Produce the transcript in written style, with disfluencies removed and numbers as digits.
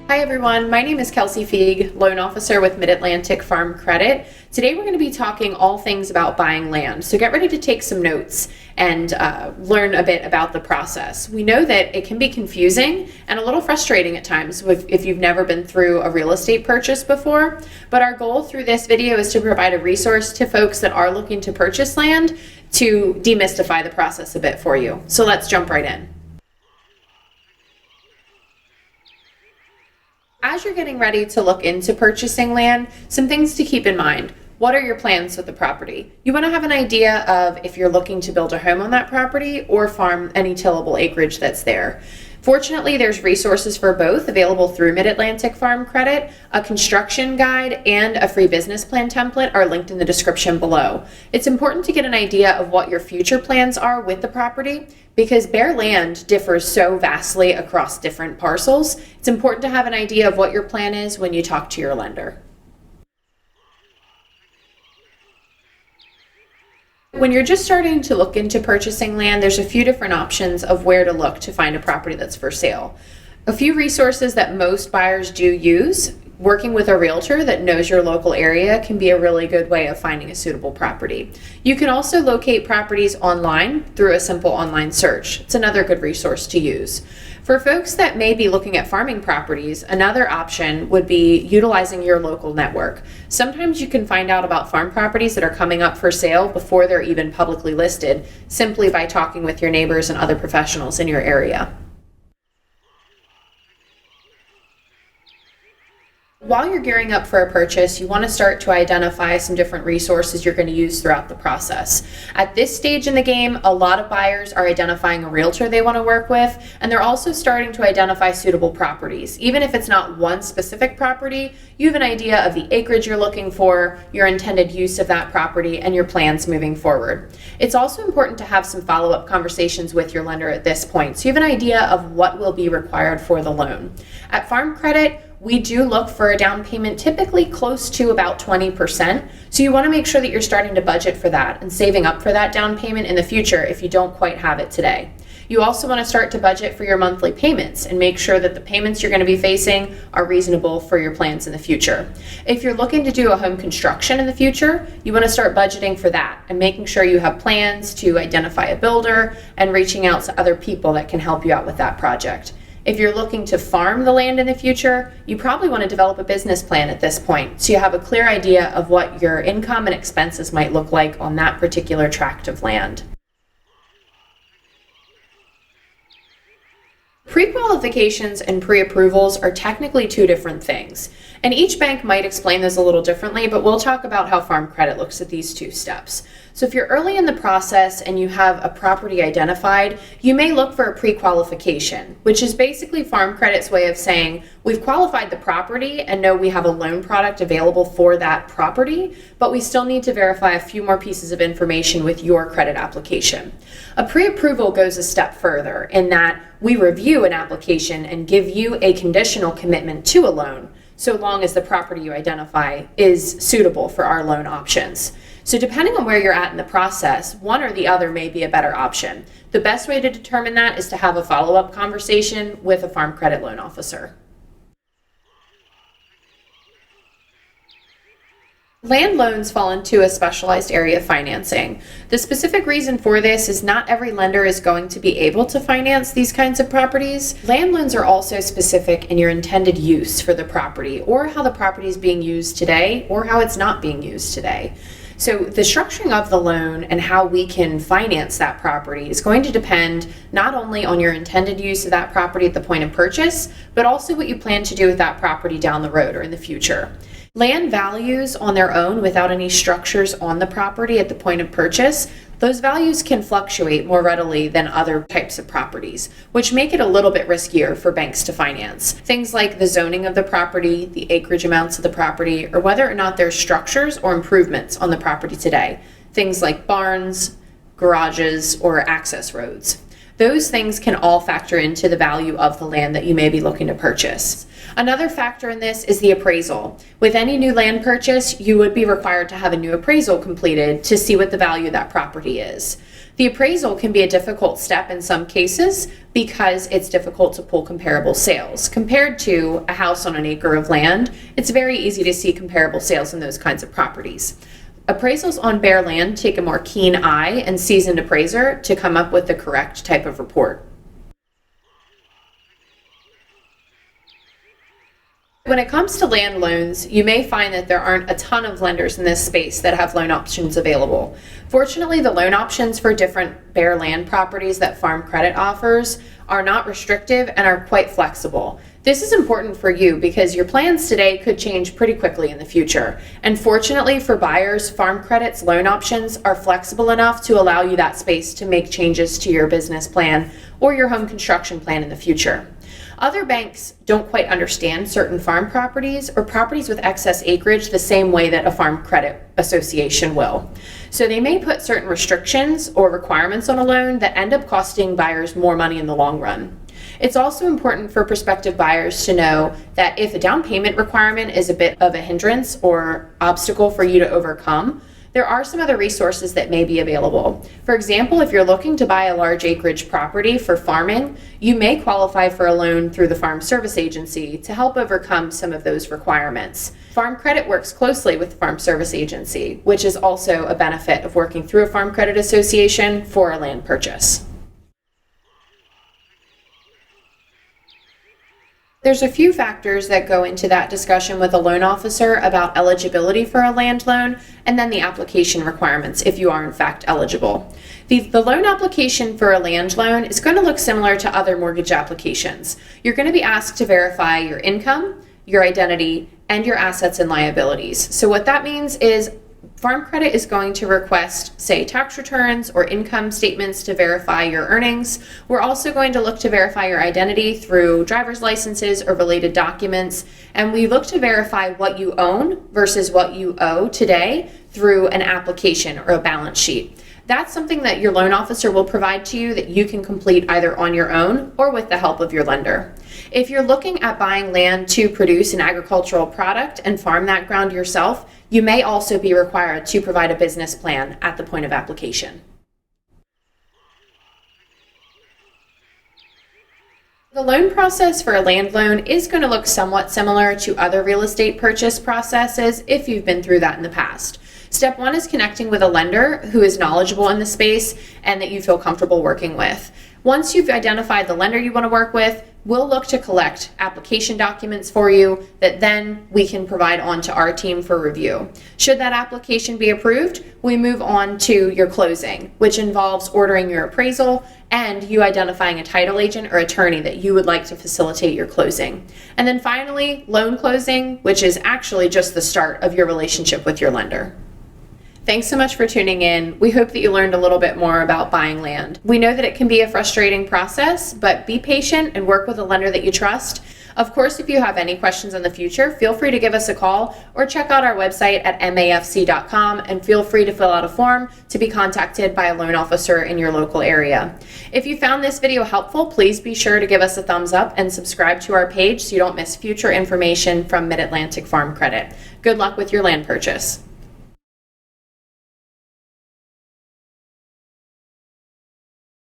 Hi everyone, my name is Kelsey Feig, Loan Officer with Mid-Atlantic Farm Credit. Today we're going to be talking all things about buying land, so get ready to take some notes and learn a bit about the process. We know that it can be confusing and a little frustrating at times if you've never been through a real estate purchase before, but our goal through this video is to provide a resource to folks that are looking to purchase land to demystify the process a bit for you. So let's jump right in. As you're getting ready to look into purchasing land, some things to keep in mind. What are your plans with the property? You want to have an idea of if you're looking to build a home on that property or farm any tillable acreage that's there. Fortunately, there's resources for both available through Mid-Atlantic Farm Credit. A construction guide and a free business plan template are linked in the description below. It's important to get an idea of what your future plans are with the property because bare land differs so vastly across different parcels. It's important to have an idea of what your plan is when you talk to your lender. When you're just starting to look into purchasing land, there's a few different options of where to look to find a property that's for sale. A few resources that most buyers do use, working with a realtor that knows your local area can be a really good way of finding a suitable property. You can also locate properties online through a simple online search. It's another good resource to use. For folks that may be looking at farming properties, another option would be utilizing your local network. Sometimes you can find out about farm properties that are coming up for sale before they're even publicly listed, simply by talking with your neighbors and other professionals in your area. While you're gearing up for a purchase, you want to start to identify some different resources you're going to use throughout the process. At this stage in the game, a lot of buyers are identifying a realtor they want to work with, and they're also starting to identify suitable properties. Even if it's not one specific property, you have an idea of the acreage you're looking for, your intended use of that property, and your plans moving forward. It's also important to have some follow-up conversations with your lender at this point, so you have an idea of what will be required for the loan. At Farm Credit, we do look for a down payment typically close to about 20%. So you want to make sure that you're starting to budget for that and saving up for that down payment in the future if you don't quite have it today. You also want to start to budget for your monthly payments and make sure that the payments you're going to be facing are reasonable for your plans in the future. If you're looking to do a home construction in the future, you want to start budgeting for that and making sure you have plans to identify a builder and reaching out to other people that can help you out with that project. If you're looking to farm the land in the future, you probably want to develop a business plan at this point so you have a clear idea of what your income and expenses might look like on that particular tract of land. Pre-qualifications and pre-approvals are technically two different things, and each bank might explain this a little differently, but we'll talk about how Farm Credit looks at these two steps. So if you're early in the process and you have a property identified, you may look for a pre-qualification, which is basically Farm Credit's way of saying, we've qualified the property and know we have a loan product available for that property, but we still need to verify a few more pieces of information with your credit application. A pre-approval goes a step further in that we review an application and give you a conditional commitment to a loan, so long as the property you identify is suitable for our loan options. So depending on where you're at in the process, one or the other may be a better option. The best way to determine that is to have a follow-up conversation with a Farm Credit loan officer. Land loans fall into a specialized area of financing. The specific reason for this is not every lender is going to be able to finance these kinds of properties. Land loans are also specific in your intended use for the property or how the property is being used today or how it's not being used today. So the structuring of the loan and how we can finance that property is going to depend not only on your intended use of that property at the point of purchase, but also what you plan to do with that property down the road or in the future. Land values on their own without any structures on the property at the point of purchase, those values can fluctuate more readily than other types of properties, which make it a little bit riskier for banks to finance. Things like the zoning of the property, the acreage amounts of the property, or whether or not there's structures or improvements on the property today. Things like barns, garages, or access roads. Those things can all factor into the value of the land that you may be looking to purchase. Another factor in this is the appraisal. With any new land purchase, you would be required to have a new appraisal completed to see what the value of that property is. The appraisal can be a difficult step in some cases because it's difficult to pull comparable sales. Compared to a house on an acre of land, it's very easy to see comparable sales in those kinds of properties. Appraisals on bare land take a more keen eye and seasoned appraiser to come up with the correct type of report. When it comes to land loans, you may find that there aren't a ton of lenders in this space that have loan options available. Fortunately, the loan options for different bare land properties that Farm Credit offers are not restrictive and are quite flexible. This is important for you because your plans today could change pretty quickly in the future. And fortunately for buyers, Farm Credit's loan options are flexible enough to allow you that space to make changes to your business plan or your home construction plan in the future. Other banks don't quite understand certain farm properties or properties with excess acreage the same way that a Farm Credit Association will. So they may put certain restrictions or requirements on a loan that end up costing buyers more money in the long run. It's also important for prospective buyers to know that if a down payment requirement is a bit of a hindrance or obstacle for you to overcome, there are some other resources that may be available. For example, if you're looking to buy a large acreage property for farming, you may qualify for a loan through the Farm Service Agency to help overcome some of those requirements. Farm Credit works closely with the Farm Service Agency, which is also a benefit of working through a Farm Credit Association for a land purchase. There's a few factors that go into that discussion with a loan officer about eligibility for a land loan and then the application requirements if you are in fact eligible. The loan application for a land loan is going to look similar to other mortgage applications. You're going to be asked to verify your income, your identity, and your assets and liabilities. So what that means is Farm Credit is going to request, say, tax returns or income statements to verify your earnings. We're also going to look to verify your identity through driver's licenses or related documents. And we look to verify what you own versus what you owe today through an application or a balance sheet. That's something that your loan officer will provide to you that you can complete either on your own or with the help of your lender. If you're looking at buying land to produce an agricultural product and farm that ground yourself, you may also be required to provide a business plan at the point of application. The loan process for a land loan is going to look somewhat similar to other real estate purchase processes if you've been through that in the past. Step one is connecting with a lender who is knowledgeable in the space and that you feel comfortable working with. Once you've identified the lender you want to work with, we'll look to collect application documents for you that then we can provide on to our team for review. Should that application be approved, we move on to your closing, which involves ordering your appraisal and you identifying a title agent or attorney that you would like to facilitate your closing. And then finally, loan closing, which is actually just the start of your relationship with your lender. Thanks so much for tuning in. We hope that you learned a little bit more about buying land. We know that it can be a frustrating process, but be patient and work with a lender that you trust. Of course, if you have any questions in the future, feel free to give us a call or check out our website at mafc.com and feel free to fill out a form to be contacted by a loan officer in your local area. If you found this video helpful, please be sure to give us a thumbs up and subscribe to our page so you don't miss future information from Mid-Atlantic Farm Credit. Good luck with your land purchase.